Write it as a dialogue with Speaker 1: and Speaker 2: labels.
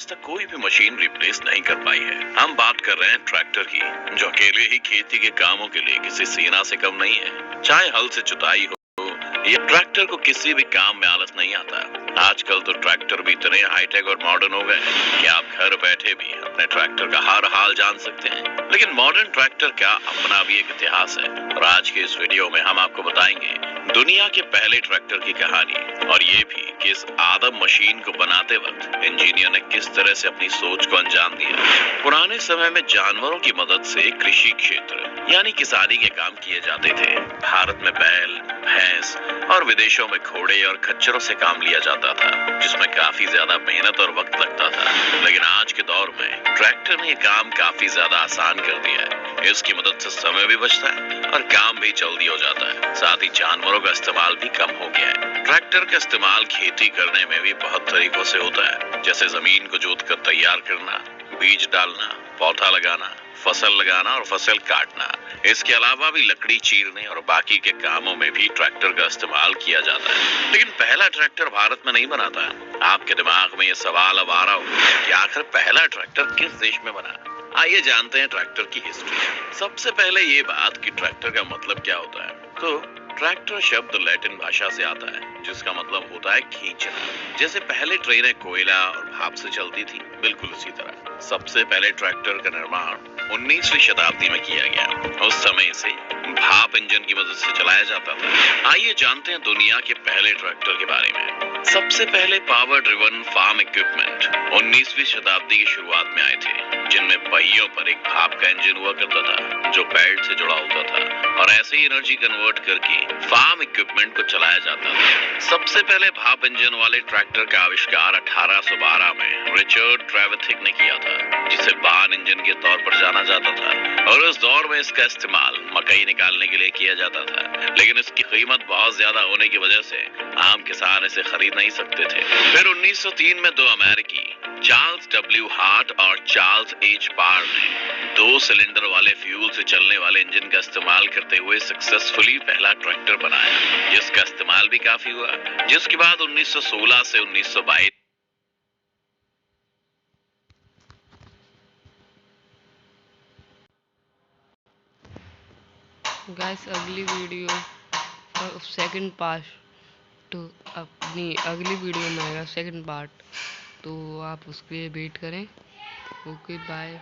Speaker 1: आज तक कोई भी मशीन रिप्लेस नहीं कर पाई है। हम बात कर रहे हैं ट्रैक्टर की, जो अकेले ही खेती के कामों के लिए किसी सेना से कम नहीं है। चाहे हल से जुताई हो, ये ट्रैक्टर को किसी भी काम में आलस नहीं आता। आजकल तो ट्रैक्टर भी इतने हाईटेक और मॉडर्न हो गए हैं कि आप घर बैठे भी अपने ट्रैक्टर का हर हाल जान सकते हैं। लेकिन मॉडर्न ट्रैक्टर का अपना भी एक इतिहास है, और आज के इस वीडियो में हम आपको बताएंगे दुनिया के पहले ट्रैक्टर की कहानी, और ये भी कि इस आदम मशीन को बनाते वक्त इंजीनियर ने किस तरह से अपनी सोच को अंजाम दिया। पुराने समय में जानवरों की मदद से कृषि क्षेत्र यानी किसानी के काम किए जाते थे। भारत में बैल, भैंस और विदेशों में घोड़े और खच्चरों से काम लिया जाता था, जिसमें काफी ज्यादा मेहनत और वक्त लगता था। लेकिन आज के दौर में ट्रैक्टर ने ये काम काफी ज्यादा आसान कर दिया है। इसकी मदद से समय भी बचता है और काम भी जल्दी हो जाता है। साथ ही जानवरों का इस्तेमाल भी कम हो गया है। ट्रैक्टर का इस्तेमाल खेती करने में भी बहुत तरीकों से होता है, जैसे जमीन को जोत कर तैयार करना, बीज डालना, पौधा लगाना, फसल लगाना और फसल काटना। इसके अलावा भी लकड़ी चीरने और बाकी के कामों में भी ट्रैक्टर का इस्तेमाल किया जाता है। लेकिन पहला ट्रैक्टर भारत में नहीं बना था। आपके दिमाग में ये सवाल अब आ रहा होगा कि आखिर पहला ट्रैक्टर किस देश में बना। आइए जानते हैं ट्रैक्टर की हिस्ट्री। सबसे पहले ये बात कि ट्रैक्टर का मतलब क्या होता है। तो ट्रैक्टर शब्द लैटिन भाषा से आता है, जिसका मतलब होता है खींचना। जैसे पहले ट्रेनें कोयला और भाप से चलती थी, बिल्कुल उसी तरह सबसे पहले ट्रैक्टर का निर्माण 19वीं शताब्दी में किया गया। उस समय इसे भाप इंजन की मदद से चलाया जाता था। आइए जानते हैं दुनिया के पहले ट्रैक्टर के बारे में। सबसे पहले पावर ड्रिवन फार्म इक्विपमेंट 19वीं शताब्दी की शुरुआत में आए थे, जिनमें पहियों पर एक भाप का इंजन हुआ करता था, जो बेल्ट से जुड़ा होता था, और ऐसे ही एनर्जी कन्वर्ट करके फार्म इक्विपमेंट को चलाया जाता था। सबसे पहले भाप इंजन वाले ट्रैक्टर का आविष्कार 1812 में रिचर्ड ट्रेविथिक ने किया था, जिसे बान इंजन के तौर पर जाना जाता था। और उस दौर में इसका इस्तेमाल मकई निकालने के लिए किया जाता था, लेकिन इसकी कीमत बहुत ज्यादा होने की वजह से आम किसान इसे खरीद नहीं सकते थे। फिर 1903 में दो अमेरिकी, चार्ल्स डब्ल्यू हार्ट और चार्ल्स एच पार ने 2 सिलेंडर वाले फ्यूल से चलने वाले इंजन का इस्तेमाल करते हुए सक्सेसफुली पहला ट्रैक्टर बनाया, जिसका इस्तेमाल भी काफी हुआ। जिसके बाद 1916 से 1922
Speaker 2: गाइस अगली वीडियो सेकंड पार्ट तो अपनी अगली वीडियो में आएगा सेकंड पार्ट, तो आप उसके लिए वेट करें। Okay bye.